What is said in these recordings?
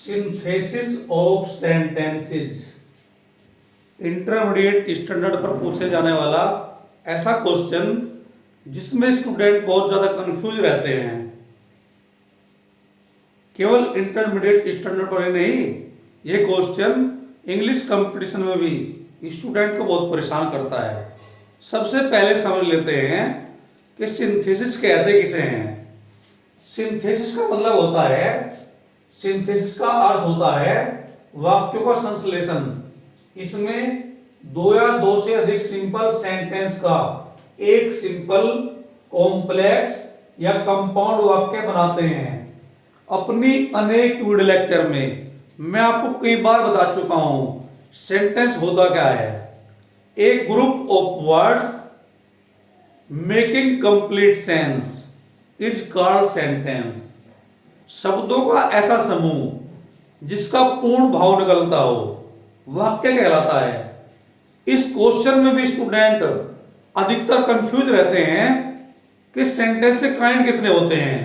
Synthesis of sentences intermediate standard पर पूछे जाने वाला ऐसा क्वेश्चन जिसमें स्टूडेंट बहुत ज्यादा कंफ्यूज रहते हैं। केवल इंटरमीडिएट स्टैंडर्ड पर ही नहीं, ये क्वेश्चन इंग्लिश कंपटीशन में भी स्टूडेंट को बहुत परेशान करता है। सबसे पहले समझ लेते हैं कि सिंथेसिस कहते किसे हैं। सिंथेसिस का मतलब होता है, सिंथेसिस का अर्थ होता है वाक्यों का संश्लेषण। इसमें दो या दो से अधिक सिंपल सेंटेंस का एक सिंपल कॉम्प्लेक्स या कंपाउंड वाक्य बनाते हैं। अपनी अनेक वीडियो लेक्चर में मैं आपको कई बार बता चुका हूं सेंटेंस होता क्या है। A group of words making complete sense is called sentence. शब्दों का ऐसा समूह जिसका पूर्ण भाव निकलता हो वाक्य कहलाता है। इस क्वेश्चन में भी स्टूडेंट अधिकतर कंफ्यूज रहते हैं कि सेंटेंस के काइंड कितने होते हैं,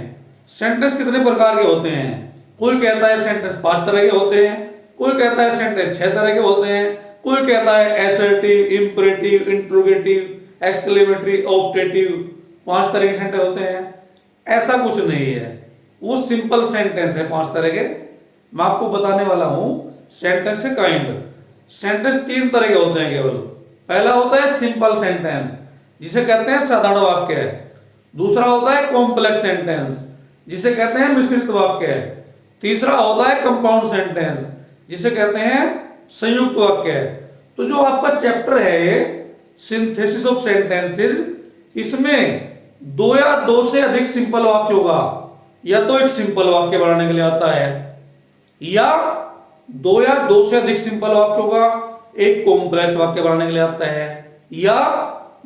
सेंटेंस कितने प्रकार के होते हैं। कोई कहता है सेंटेंस 5 तरह के होते हैं, कोई कहता है सेंटेंस 6 तरह के होते हैं, कोई कहता है assertive, imperative, interrogative, exclamatory, optative 5 तरह के सेंटेंस होते हैं। ऐसा कुछ नहीं है, वो सिंपल सेंटेंस है 5 तरह के। मैं आपको बताने वाला हूं सेंटेंस के काइंड। सेंटेंस 3 तरह के होते हैं केवल। पहला होता है सिंपल सेंटेंस जिसे कहते हैं साधारण वाक्य। दूसरा होता है कॉम्प्लेक्स सेंटेंस जिसे कहते हैं मिश्रित वाक्य। तीसरा होता है कंपाउंड सेंटेंस जिसे कहते हैं संयुक्त वाक्य। तो जो आपका चैप्टर है ये सिंथेसिस ऑफ सेंटेंसेस, इसमें 2 या 2 से अधिक सिंपल वाक्य होगा, या तो एक सिंपल वाक्य बनाने के लिए आता है, या 2 या 2 से अधिक सिंपल वाक्य होगा, एक कॉम्प्लेक्स वाक्य बनाने के लिए आता है, या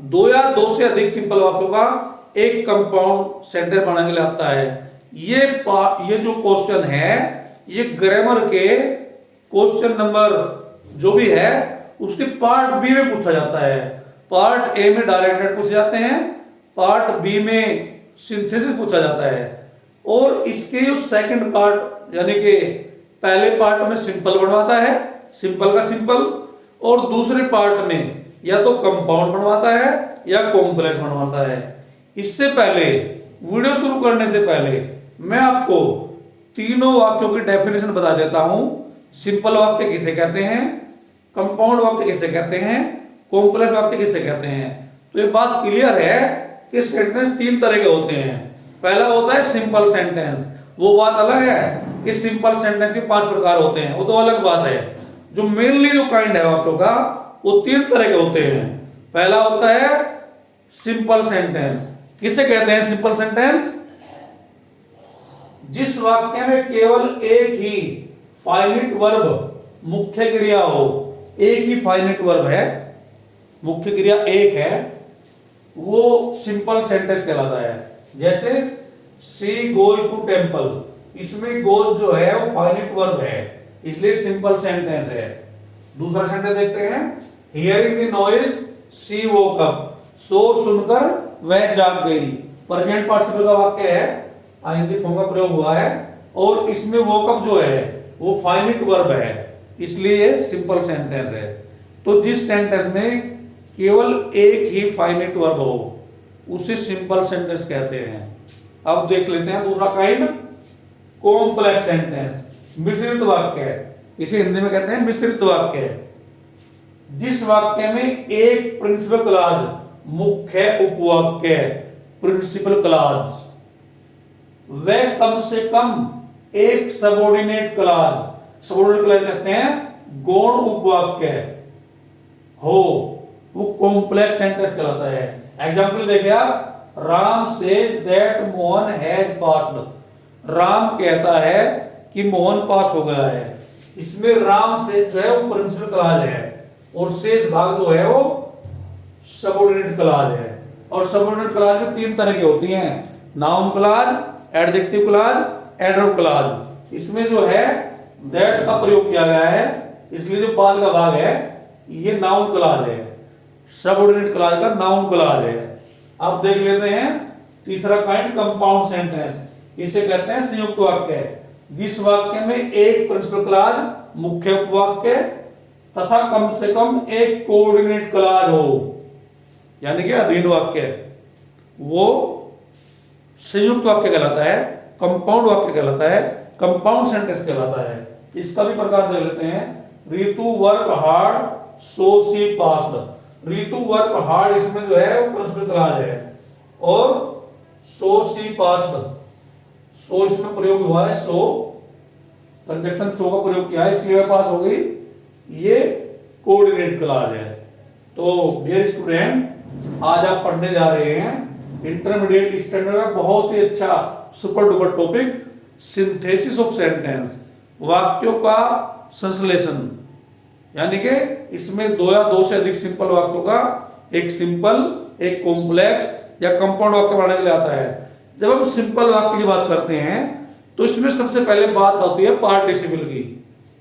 2 या 2 से अधिक सिंपल वाक्य होगा, एक कंपाउंड सेंटेंस बनाने के लिए आता है। ये जो क्वेश्चन है ये ग्रामर के क्वेश्चन नंबर जो भी है उसके पार्ट बी में पूछा जाता है। पार्ट ए में डायरेक्टेड पूछे जाते हैं, पार्ट बी में सिंथेसिस पूछा जाता है। और इसके जो सेकंड पार्ट यानी कि पहले पार्ट में सिंपल बनवाता है, सिंपल का सिंपल, और दूसरे पार्ट में या तो कंपाउंड बनवाता है या कॉम्प्लेक्स बनवाता है। इससे पहले वीडियो शुरू करने से पहले मैं आपको तीनों वाक्यों की डेफिनेशन बता देता हूं। सिंपल वाक्य किसे कहते हैं, कंपाउंड वाक्य किसे कहते हैं, कॉम्प्लेक्स वाक्य किसे कहते हैं। तो ये बात क्लियर है कि सेंटेंस 3 तरह के होते हैं। पहला होता है सिंपल सेंटेंस, वो बात अलग है कि सिंपल सेंटेंस के 5 प्रकार होते हैं, वो तो अलग बात है। जो मेनली जो काइंड है वाक्यों का वो 3 तरह के होते हैं। पहला होता है सिंपल सेंटेंस। किसे कहते हैं सिंपल सेंटेंस? जिस वाक्य में केवल एक ही फाइनिट वर्ब मुख्य क्रिया हो, एक ही फाइनिट वर्ब है, मुख्य क्रिया एक है, वो सिंपल सेंटेंस कहलाता है। जैसे सी गोज टू टेम्पल, इसमें गोज जो है वो फाइनिट वर्ब है, इसलिए सिंपल सेंटेंस है। दूसरा सेंटेंस देखते हैं, hearing the noise she woke up, शोर सुनकर वह जाग गई। प्रेजेंट पार्टिसिपल का वाक्य है, आइंदी फॉर्म का प्रयोग हुआ है, और इसमें वोक अप जो है वो फाइनिट वर्ब है, इसलिए सिंपल सेंटेंस है। तो जिस सेंटेंस में केवल एक ही फाइनिट वर्ब हो उसे सिंपल सेंटेंस कहते हैं। अब देख लेते हैं दूसरा काइंड, कॉम्प्लेक्स सेंटेंस, मिश्रित वाक्य। इसे हिंदी में कहते हैं मिश्रित वाक्य। जिस वाक्य में एक प्रिंसिपल क्लॉज मुख्य उपवाक्य, प्रिंसिपल क्लॉज, वह कम से कम एक सबऑर्डिनेट क्लॉज, सबऑर्डिनेट क्लॉज कहते हैं गौण उपवाक्य हो, वो कॉम्प्लेक्स सेंटेंस कहलाता है। एग्जांपल देखिए आप, Ram says that Mohan has passed. Ram कहता है कि मोहन पास हो गया है। इसमें राम से जो है वो प्रिंसिपल क्लॉज है, और शेष भाग जो है वो सबऑर्डिनेट क्लॉज है। और सबऑर्डिनेट क्लॉज में 3 तरह की होती हैं, noun clause, adjective clause, adverb clause. इसमें जो है दैट का प्रयोग किया गया है, इसलिए जो बाद का भाग है ये नाउन क्लॉज है, सबऑर्डिनेट क्लॉज का नाउन क्लॉज है। अब देख लेते हैं तीसरा काइंड, कंपाउंड सेंटेंस। इसे कहते हैं संयुक्त वाक्य। जिस वाक्य में एक प्रिंसिपल क्लॉज, मुख्य उपवाक्य तथा कम से कम एक कोऑर्डिनेट क्लॉज हो, यानी कि अधीन वाक्य, वो संयुक्त वाक्य कहलाता है, कंपाउंड वाक्य कहलाता है, कंपाउंड सेंटेंस कहलाता है। इसका भी प्रकार देख लेते हैं। Ritu work hard so she passed. Ritu work hard, इसमें जो है वो प्रिंसिपल क्लॉज है, और सो शी पास्ड, सो इसमें प्रयोग हुआ है, सो कंजक्शन सो का प्रयोग किया है, इसलिए पास हो गई, ये कोऑर्डिनेट क्लॉज है। तो डियर स्टूडेंट, आज आप पढ़ने जा रहे हैं इंटरमीडिएट स्टैंडर्ड का बहुत ही अच्छा super duper topic, synthesis of sentence, वाक्यों का संश्लेषण, यानी कि इसमें दो या दो से अधिक सिंपल वाक्यों का एक सिंपल, एक कॉम्प्लेक्स या कंपाउंड वाक्य बनाने के लिए आता है। जब हम सिंपल वाक्य की बात करते हैं तो इसमें सबसे पहले बात होती है पार्टिसिपल की।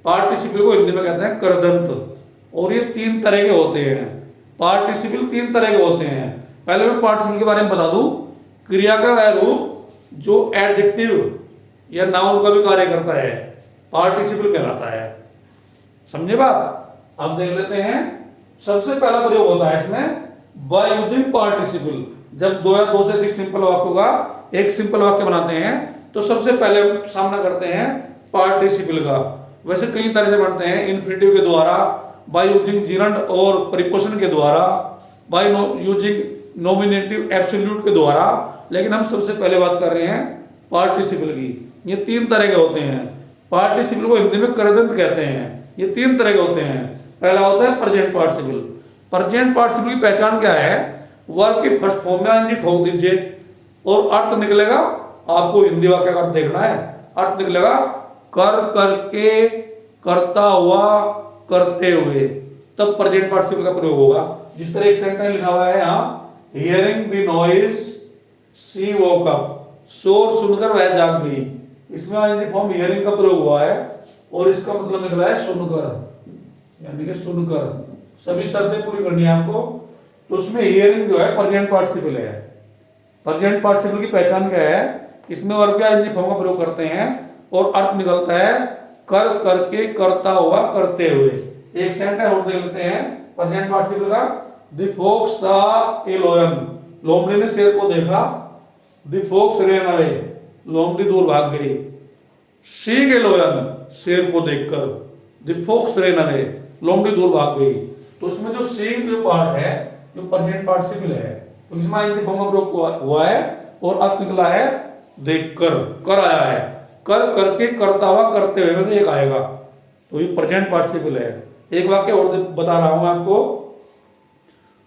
पार्टिसिपल को हिंदी में कहते हैं करदंत, और ये तीन तरह के होते हैं। पार्टिसिपल तीन तरह के होते हैं। पहले मैं पार्टिसिपल के बारे में बता दूं। क्रिया का वह रूप जो एडजेक्टिव या नाउन का भी कार्य करता है, पार्टिसिपल कहलाता है। समझे बात? अब देख लेते हैं। सबसे पहला प्रयोग होता है इसमें बाय यूजिंग पार्टिसिपल। जब दो या दो से अधिक सिंपल वाक्यों का एक सिंपल वाक्य बनाते हैं तो सबसे पहले सामना करते हैं पार्टिसिपल का। वैसे कई तरह से बनते हैं, इन्फिनेटिव के द्वारा, बाय यूजिंग जिरंड और प्रीपोजिशन के द्वारा, बाय यूजिंग नॉमिनेटिव एब्सोल्यूट के द्वारा, लेकिन हम सबसे पहले बात कर रहे हैं पार्टिसिपल की। ये तीन तरह के होते हैं। पार्टिसिपल को हिंदी में करदंत कहते हैं। ये तीन तरह के होते हैं। पहला होता है प्रेजेंट पार्टिसिपल। प्रेजेंट पार्टिसिपल की पहचान क्या है? वर्ब की फर्स्ट फॉर्म में आईएनजी ठोक दीजिए और अर्थ निकलेगा, आपको हिंदी वाक्य का अर्थ देखना है। अर्थ निकलेगा कर, करके, करता हुआ, करते हुए, तब प्रेजेंट पार्टिसिपल का प्रयोग होगा। जिस तरह एक सेंटेंस लिखा हुआ है यहाँ, hearing the noise she woke up, शोर सुनकर वह जाग गई। इसमें आईएनजी फॉर्म हियरिंग का प्रयोग हुआ है और इसका मतलब निकला है सुनकर, यानी कि सुनकर। सभी शर्तें पूरी करनी है आपको। तो उसमें हियरिंग जो है प्रेजेंट पार्टिसिपल है। प्रेजेंट पार्टिसिपल की पहचान क्या है? इसमें वर्ब के आईएनजी फॉर्म का प्रयोग करते हैं और अर्थ निकलता है कर, करके, करता हुआ, करते हुए। एक सेंटेंस और देख लेते हैं प्रेजेंट पार्टिसिपल का। The fox saw a lion, लोमड़ी ने शेर को देखा। द फॉक्स रैन अवे, लोमड़ी दूर भाग गई। सीइंग ए लायन, शेर को देखकर। द फॉक्स रैन अवे, लोमड़ी दूर भाग गई। तो इसमें जो सीइंग जो पार्ट है, जो प्रेजेंट पार्टिसिपल है, तो इसमें आईएनजी फॉर्म का प्रयोग हुआ है और अर्थ निकला है देखकर, कर आया है। कर, करके, करता हुआ, करते हुए में एक आएगा, तो ये प्रेजेंट पार्टिसिपल है। एक वाक्य और बता रहा हूं आपको।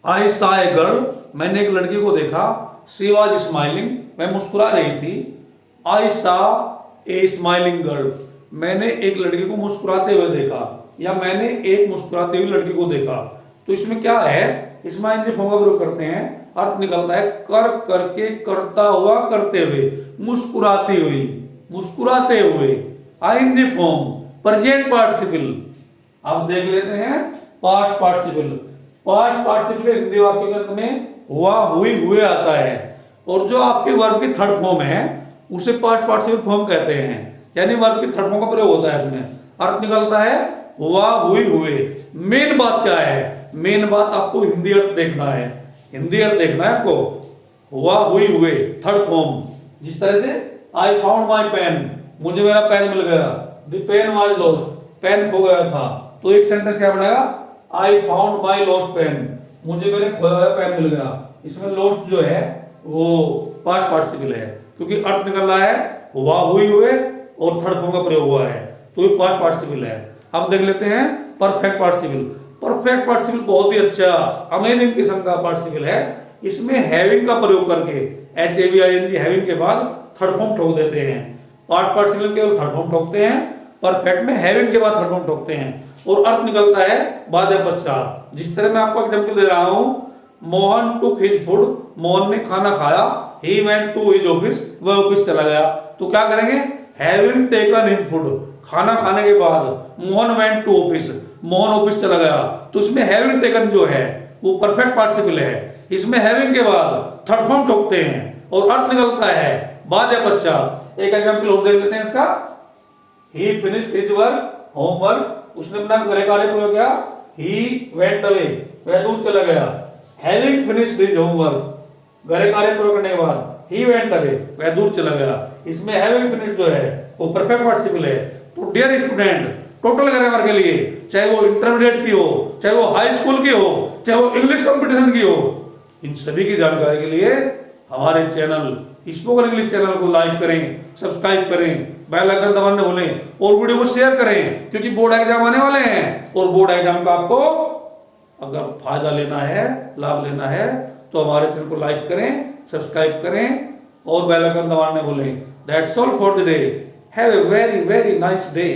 आई सॉ ए गर्ल, मैंने एक लड़की को देखा। शी वाज स्माइलिंग, मैं मुस्कुरा रही थी। I saw a smiling girl, मैंने एक लड़की को मुस्कुराते हुए देखा, या मैंने एक मुस्कुराती हुई लड़की को देखा। तो इसमें क्या है? इसमें आईएनजी फॉर्म का प्रयोग करते हैं, अर्थ निकलता है कर, करके, करता हुआ, करते हुए, मुस्कुराती हुई, मुस्कुराते हुए। ING form present participle. अब देख लेते हैं past participle. Past participle Hindi वाक्यों के अंत में हुआ, हुई, हुए आता है, और जो आपके वर्ब की थर्ड फॉर्म है उसे पास्ट पार्टिसिपल फॉर्म कहते हैं, यानी वर्ब की थर्ड फॉर्म का प्रयोग होता है इसमें। अर्थ निकलता है हुआ, हुई, हुए। मेन बात क्या है? मेन बात आपको हिंदी अर्थ देखना है, हिंदी अर्थ देखना है आपको। हुआ, हुई, हुए, थर्ड फॉर्म। जिस तरह से आई फाउंड माई पेन, मुझे मेरा पेन मिल गया। The pen was lost, pen खो गया था। तो एक सेंटेंस क्या बनेगा? I found my lost pen, मुझे मेरे खोया हुआ पेन मिल गया। इसमें लॉस्ट जो है वो पास्ट पार्टिसिपल है, क्योंकि अर्थ निकल रहा है हुआ, हुई, हुए और थर्ड फॉर्म का प्रयोग हुआ है, तो ये पास्ट पार्टिसिपल है। अब देख लेते हैं परफेक्ट पार्टिसिपल। परफेक्ट पार्टिसिपल बहुत ही अच्छा अमेजिंग किस्म का पार्टिसिपल है। इसमें हैविंग का प्रयोग करके HAVING, हैविंग के बाद थर्ड फॉर्म ठोक देते हैं। पास्ट पार्टिसिपल केवल थर्ड फॉर्म ठोकते हैं, परफेक्ट में हैविंग के बाद थर्ड फॉर्म ठोकते हैं, और अर्थ निकलता है बाद या पश्चात। जिस तरह मैं आपको एग्जाम्पल दे रहा हूं, Mohan took his food, Mohan ने खाना खाया। He went to his office, वह ऑफिस चला गया। तो क्या करेंगे? हैविंग टेकन हिज फूड, खाना खाने के बाद Mohan went to office, Mohan office चला गया। तो इसमें हैविंग टेकन जो है वो परफेक्ट पार्टिसिपल है। इसमें हैविंग के बाद थर्ड फॉर्म ठोकते हैं और अर्थ निकलता है बाद या पश्चात। एक एग्जांपल और देख लेते हैं इसका। ही फिनिश्ड हिज वर्क होमवर्क, उसने अपना गृह कार्य पूरा किया। ही वेंट अवे, वह दूर चला गया। हैविंग फिनिश्ड हिज होमवर्क, गृह कार्य पूरा करने के बाद ही वेंट अवे, वह दूर चला गया। इसमें हैविंग फिनिश्ड जो है वो परफेक्ट पार्टिसिपल है। तो डियर स्टूडेंट, टोटल ग्रामर के लिए, चाहे वो इंटरमीडिएट की हो, चाहे वो हाई स्कूल की हो, चाहे वो इंग्लिश कंपटीशन की हो, इन सभी की जानकारी के लिए हमारे चैनल स्पोकन इंग्लिश चैनल को लाइक करें, सब्सक्राइब करें, बेल आइकन दबाना न भूलें और वीडियो को शेयर करें, क्योंकि बोर्ड एग्जाम आने वाले हैं और बोर्ड एग्जाम का आपको अगर फायदा लेना है, लाभ लेना है, तो हमारे चैनल को लाइक करें, सब्सक्राइब करें और बेल आइकन दबाना न भूलें। That's all for the day. Have a very very nice day.